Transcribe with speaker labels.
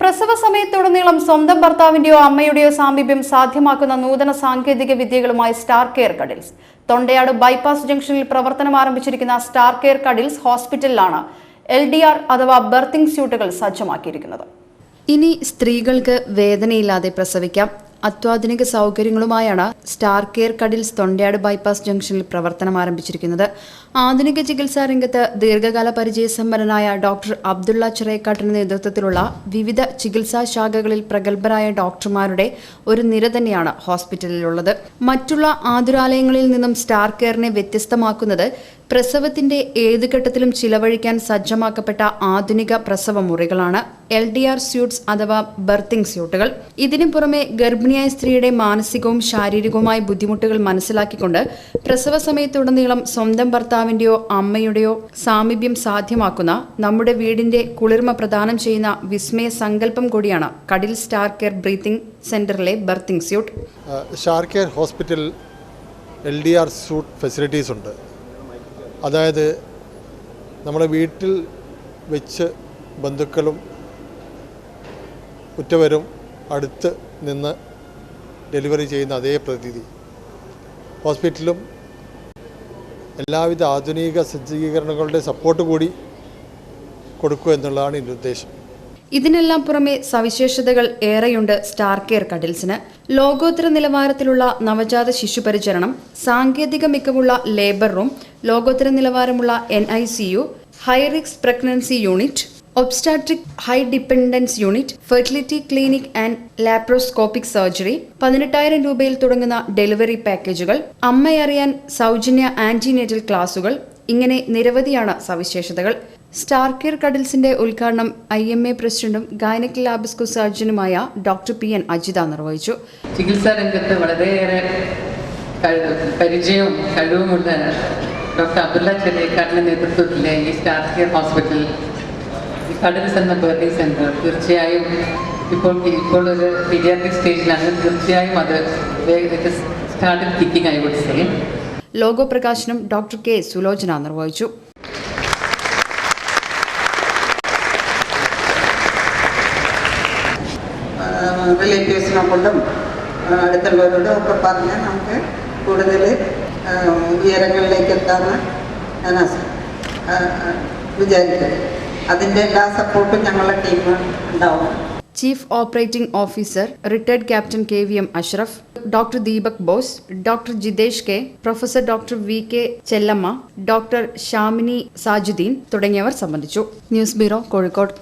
Speaker 1: പ്രസവ സമയത്തുടനീളം സ്വന്തം ഭർത്താവിന്റെയോ അമ്മയുടെയോ സാമീപ്യം സാധ്യമാക്കുന്ന നൂതന സാങ്കേതിക വിദ്യകളുമായി സ്റ്റാർ കെയർ കഡിൽസ്. തൊണ്ടയാട് ബൈപ്പാസ് ജംഗ്ഷനിൽ പ്രവർത്തനം ആരംഭിച്ചിരിക്കുന്ന സ്റ്റാർ കെയർ കഡിൽസ് ഹോസ്പിറ്റലിലാണ് LDR അഥവാ ബർത്തിംഗ് സ്യൂട്ടുകൾ സജ്ജമാക്കിയിരിക്കുന്നത്.
Speaker 2: ഇനി സ്ത്രീകൾക്ക് വേദനയില്ലാതെ പ്രസവിക്കാം. അത്യാധുനിക സൗകര്യങ്ങളുമായാണ് സ്റ്റാർ കെയർ കഡിൽസ് തൊണ്ടയാട് ബൈപ്പാസ് ജംഗ്ഷനിൽ പ്രവർത്തനം ആരംഭിച്ചിരിക്കുന്നത്. ആധുനിക ചികിത്സാ രംഗത്ത് ദീർഘകാല പരിചയസമ്പന്നനായ ഡോക്ടർ അബ്ദുള്ള ചിറയക്കാട്ടിന്റെ നേതൃത്വത്തിലുള്ള വിവിധ ചികിത്സാ ശാഖകളിൽ പ്രഗത്ഭരായ ഡോക്ടർമാരുടെ ഒരു നിര തന്നെയാണ് ഹോസ്പിറ്റലിലുള്ളത്. മറ്റുള്ള ആതുരാലയങ്ങളിൽ നിന്നും സ്റ്റാർ കെയറിനെ വ്യത്യസ്തമാക്കുന്നത് പ്രസവത്തിന്റെ ഏത് ഘട്ടത്തിലും ചിലവഴിക്കാൻ സജ്ജമാക്കപ്പെട്ട ആധുനിക പ്രസവ മുറികളാണ് LDR സ്യൂട്ട്സ് അഥവാ ബർത്തിംഗ് സ്യൂട്ടുകൾ. ഇതിനു പുറമെ ഗർഭിണിയായ സ്ത്രീയുടെ മാനസികവും ശാരീരികവുമായ ബുദ്ധിമുട്ടുകൾ മനസ്സിലാക്കിക്കൊണ്ട് പ്രസവ സമയത്തുടനീളം സ്വന്തം ഭർത്താവിന്റെയോ അമ്മയുടെയോ സാമീപ്യം സാധ്യമാക്കുന്ന നമ്മുടെ വീടിന്റെ കുളിർമ പ്രദാനം ചെയ്യുന്ന വിസ്മയ സങ്കല്പം കൂടിയാണ് കഡിൽ സ്റ്റാർ കെയർ ബ്രീത്തിംഗ് സെന്ററിലെ birthing suite.
Speaker 3: Star care hospital LDR suite facilities ഉണ്ട്. അതായത് നമ്മുടെ വീട്ടിൽ വെച്ച് ബന്ധുക്കളും ഉറ്റവരും അടുത്ത് നിന്ന് ഡെലിവറി ചെയ്യുന്ന അതേ പ്രതീതി ഹോസ്പിറ്റലും എല്ലാവിധ ആധുനിക സജ്ജീകരണങ്ങളുടെ സപ്പോർട്ട് കൂടി കൊടുക്കുക എന്നുള്ളതാണ് ഇതിൻ്റെ ഉദ്ദേശം.
Speaker 2: ഇതിനെല്ലാം പുറമെ സവിശേഷതകൾ ഏറെയുണ്ട് സ്റ്റാർ കെയർ കഡിൽസിന്. ലോകോത്തര നിലവാരത്തിലുള്ള നവജാത ശിശു പരിചരണം, സാങ്കേതിക മികവുള്ള ലേബർ റൂം, ലോകോത്തര നിലവാരമുള്ള NICU, high risk pregnancy unit, obstetric high dependency unit, fertility clinic and laparoscopic surgery, 18,000 രൂപയിൽ തുടങ്ങുന്ന ഡെലിവറി പാക്കേജുകൾ, അമ്മയറിയാൻ സൗജന്യ ആന്റിനേറ്റൽ ക്ലാസുകൾ, ഇങ്ങനെ നിരവധിയാണ് സവിശേഷതകൾ. സ്റ്റാർ കെയർ കഡിൽസിന്റെ ഉദ്ഘാടനം IMA പ്രസിഡന്റും ഗൈനക് ലാബിസ്കോ സർജനുമായ ഡോക്ടർ PN അജിത നിർവഹിച്ചു.
Speaker 4: ചികിത്സാ രംഗത്ത് വളരെയേറെ പരിചയവും കഴിവുമുള്ള ഡോക്ടർ അബ്ദുള്ള ചിറയക്കാട്ടിന്റെ നേതൃത്വത്തിലെ ഈ സ്റ്റാർ കെയർ ഹോസ്പിറ്റൽ, ഈ കഡിൽസ് എന്ന ബർത്തിംഗ് സെന്റർ തീർച്ചയായും ഇപ്പോൾ ഒരു പീഡിയാട്രിക് സ്റ്റേജിലാണ്. തീർച്ചയായും അത് സ്റ്റാർട്ടഡ് കിക്കിംഗ് ആയി കൊടുത്തേ.
Speaker 2: ലോഗോ പ്രകാശനം ഡോക്ടർ K സുലോചന നിർവഹിച്ചു.
Speaker 5: റിലേറ്റീവ്സിനെ കൊണ്ടും അടുത്തുള്ളവരോടും ഒക്കെ പറഞ്ഞ് നമുക്ക് കൂടുതൽ ഉയരങ്ങളിലേക്ക് എത്താമെന്ന് ഞാൻ വിചാരിക്കുന്നു. അതിൻ്റെ എല്ലാ സപ്പോർട്ടും ഞങ്ങളുടെ ടീം ഉണ്ടാവും.
Speaker 2: Chief operating officer retired captain KVM Ashraf, doctor Deepak Bose, doctor Jithesh K, professor doctor VK Chellamma, doctor Shamini Sajuddeen തുടങ്ങിയവർ സംബന്ധിച്ചു. News bureau, Kozhikode.